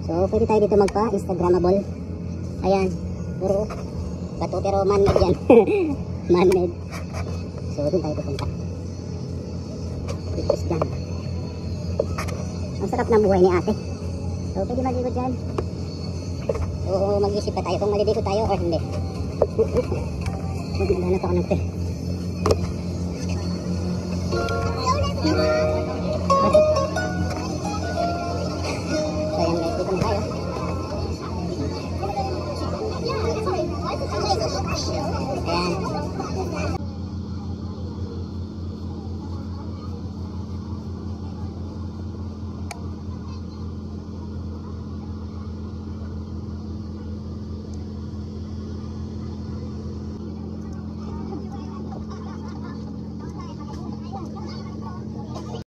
So pwede tayo dito magpa-instagramable. Ayan, puro bato pero man-made yan. Man-made. So doon tayo pupunta. Dito dyan. Ang sarap ng buhay ni ate. So pwede maligo dyan. So mag-isip pa tayo kung maliligo tayo or hindi. Maghanap ako ng